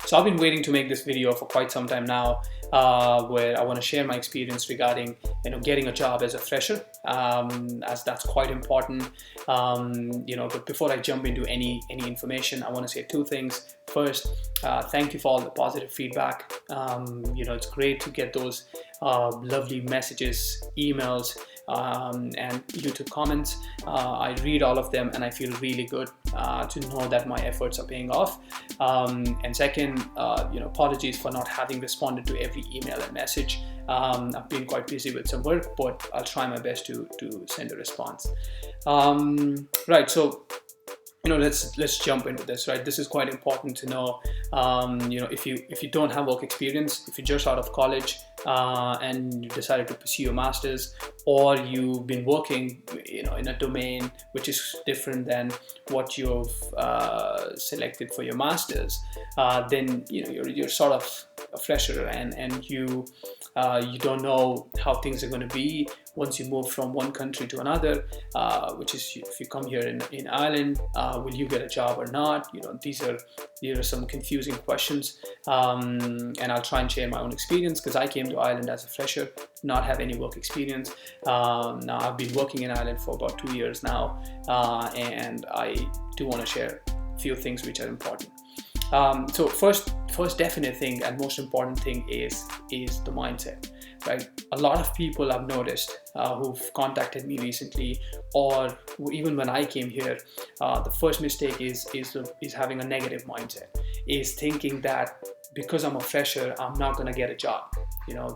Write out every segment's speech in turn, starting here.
So I've been waiting to make this video for quite some time now, where I want to share my experience regarding getting a job as a fresher, as that's quite important. But before I jump into any information, I want to say two things. First, thank you for all the positive feedback. It's great to get those lovely messages, emails, and YouTube comments. I read all of them and I feel really good to know that my efforts are paying off. And second, apologies for not having responded to every email and message. I've been quite busy with some work, but I'll try my best to send a response. Right, so let's jump into this. Right, this is quite important to know. If you don't have work experience, if you're just out of college and you decided to pursue your master's, or you've been working in a domain which is different than what you've selected for your master's, then you're sort of a fresher, and you don't know how things are going to be once you move from one country to another, which is if you come here in Ireland, will you get a job or not? These are some confusing questions, and I'll try and share my own experience, because I came to Ireland as a fresher, not have any work experience. Now I've been working in Ireland for about 2 years now, and I do want to share a few things which are important. So first definite thing and most important thing is the mindset, right? A lot of people I've noticed who've contacted me recently, or even when I came here, the first mistake is having a negative mindset, is thinking that because I'm a fresher, I'm not going to get a job,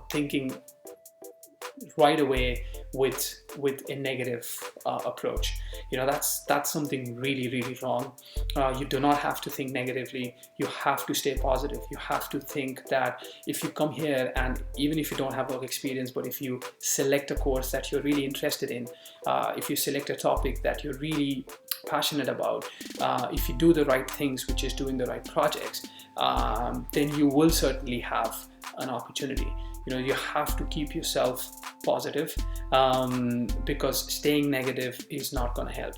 thinking right away with a negative approach. That's something really wrong. You do not have to think negatively. You have to stay positive. You have to think that if you come here, and even if you don't have work experience, but if you select a course that you're really interested in, if you select a topic that you're really passionate about, if you do the right things, which is doing the right projects, then you will certainly have an opportunity. You have to keep yourself positive, because staying negative is not going to help.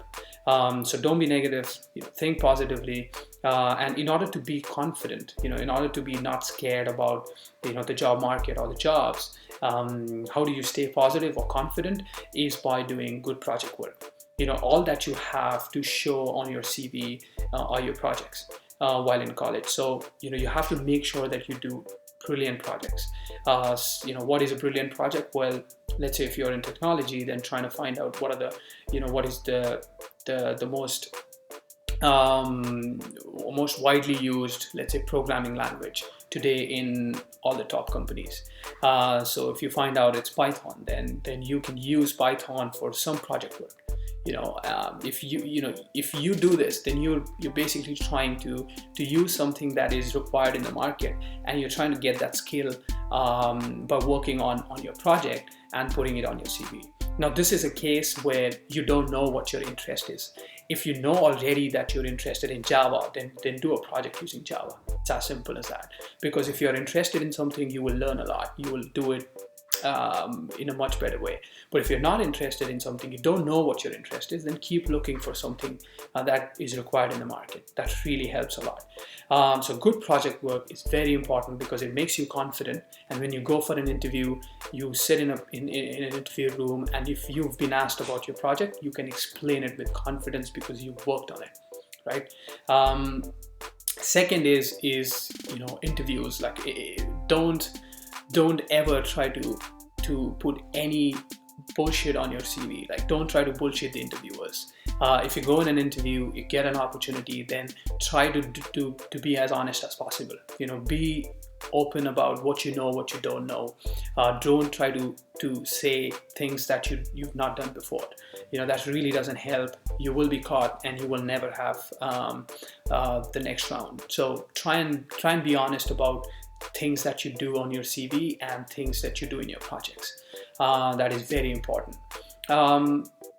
So don't be negative, think positively, and in order to be confident, in order to be not scared about the job market or the jobs, how do you stay positive or confident is by doing good project work. All that you have to show on your CV are your projects while in college. So you have to make sure that you do brilliant projects. What is a brilliant project? Well, let's say if you're in technology, then trying to find out what is the most widely used, let's say, programming language today in all the top companies. So if you find out it's Python, then you can use Python for some project work. If you do this, then you're basically trying to use something that is required in the market, and you're trying to get that skill by working on your project and putting it on your CV. Now, this is a case where you don't know what your interest is. If you know already that you're interested in Java, then do a project using Java. It's as simple as that. Because if you're interested in something, you will learn a lot. You will do it in a much better way. But if you're not interested in something, you don't know what your interest is, then keep looking for something that is required in the market. That really helps a lot. So good project work is very important, because it makes you confident, and when you go for an interview, you sit in an interview room, and if you've been asked about your project, you can explain it with confidence because you've worked on it, right? Second is interviews. Like, don't ever try to put any bullshit on your CV. Like, don't try to bullshit the interviewers. If you go in an interview, you get an opportunity, then try to be as honest as possible. Be open about what you know, what you don't know. Don't try to say things that you've not done before. That really doesn't help. You will be caught, and you will never have the next round. So try and be honest about things that you do on your CV and things that you do in your projects. That is very important.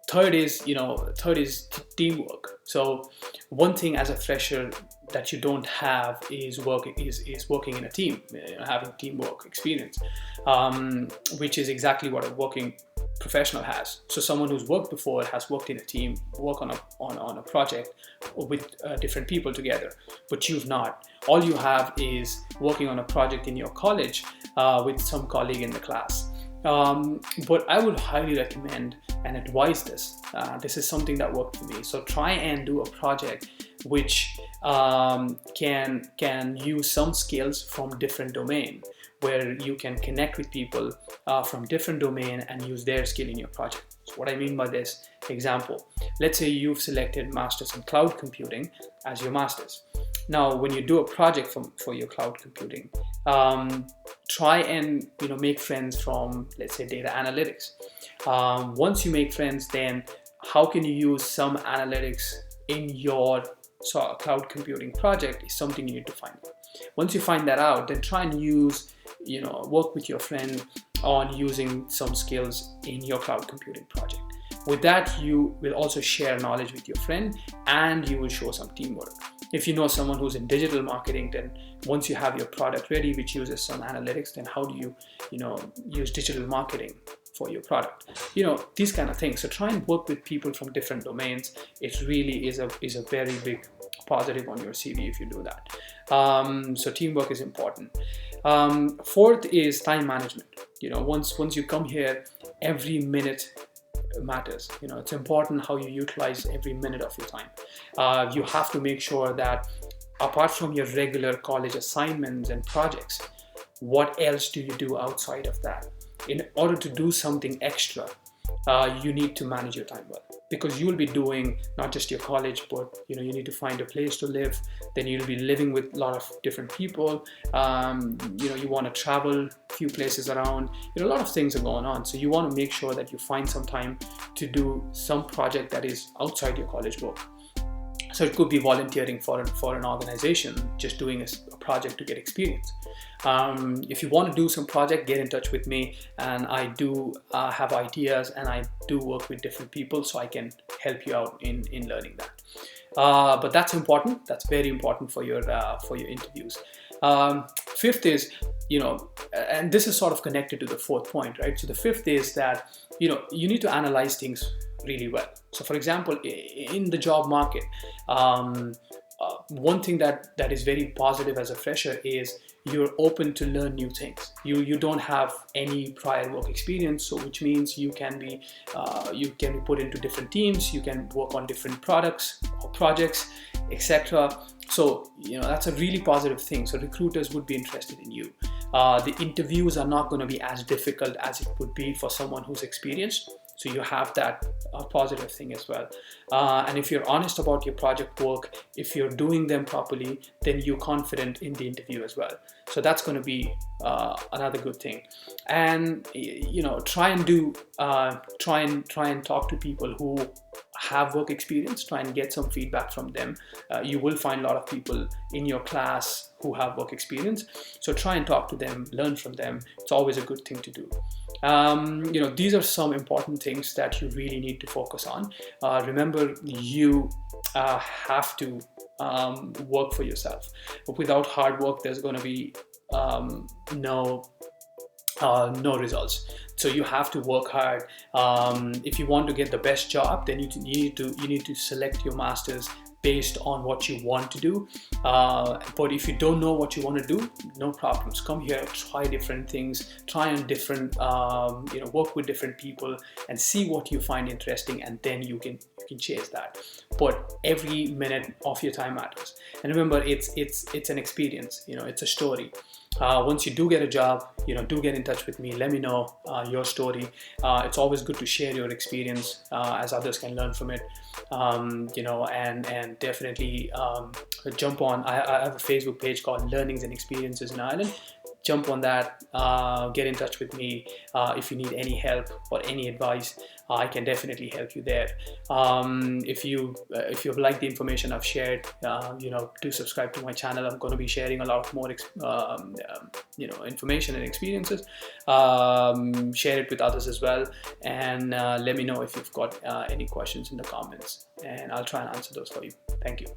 Third is teamwork. So one thing as a fresher that you don't have is working in a team, having teamwork experience, which is exactly what a working professional has. So someone who's worked before has worked in a team, work on a project with different people together, but you've not. All you have is working on a project in your college with some colleague in the class. But I would highly recommend and advise this. This is something that worked for me. So try and do a project which can use some skills from different domain, where you can connect with people from different domain and use their skill in your project. So what I mean by this example, let's say you've selected Masters in Cloud Computing as your Masters. Now, when you do a project for your cloud computing, try and make friends from, let's say, data analytics. Once you make friends, then how can you use some analytics in your cloud computing project is something you need to find out. Once you find that out, then try and work with your friend on using some skills in your cloud computing project. With that, you will also share knowledge with your friend and you will show some teamwork. If you know someone who's in digital marketing, then once you have your product ready, which uses some analytics, then how do you, use digital marketing for your product? These kind of things. So try and work with people from different domains. It really is a very big positive on your CV if you do that. So teamwork is important. Fourth is time management. Once you come here, every minute matters. It's important how you utilize every minute of your time. You have to make sure that apart from your regular college assignments and projects, what else do you do outside of that? In order to do something extra, you need to manage your time well, because you will be doing not just your college, but you need to find a place to live. Then you'll be living with a lot of different people. You want to travel a few places around. A lot of things are going on, so you want to make sure that you find some time to do some project that is outside your college work. So it could be volunteering for an organization, just doing a project to get experience. If you want to do some project, get in touch with me, and I do have ideas, and I do work with different people, so I can help you out in learning that. But that's important. That's very important for your interviews. Fifth is, and this is sort of connected to the fourth point, right? So the fifth is that you need to analyze things really well. So for example, in the job market, one thing that is very positive as a fresher is you're open to learn new things. You don't have any prior work experience, so which means you can be put into different teams, you can work on different products or projects, etc. So that's a really positive thing. So recruiters would be interested in you. The interviews are not going to be as difficult as it would be for someone who's experienced. So you have that positive thing as well. And if you're honest about your project work, if you're doing them properly, then you're confident in the interview as well. So that's going to be another good thing. And try and talk to people who have work experience. Try and get some feedback from them. You will find a lot of people in your class who have work experience. So try and talk to them, learn from them. It's always a good thing to do. These are some important things that you really need to focus on. Remember, you have to work for yourself. But without hard work, there's going to be no results. So you have to work hard. If you want to get the best job, then you need to select your masters based on what you want to do. But if you don't know what you want to do, no problems. Come here, try different things, try on different, work with different people and see what you find interesting, and then you can chase that. But every minute of your time matters. And remember, it's an experience. It's a story. Once you do get a job, do get in touch with me. Let me know your story. It's always good to share your experience as others can learn from it. And definitely jump on. I have a Facebook page called Learnings and Experiences in Ireland. Jump on that. Get in touch with me if you need any help or any advice. I can definitely help you there. If you've liked the information I've shared, do subscribe to my channel. I'm going to be sharing a lot more information and experiences. Share it with others as well, and let me know if you've got any questions in the comments, and I'll try and answer those for you. Thank you.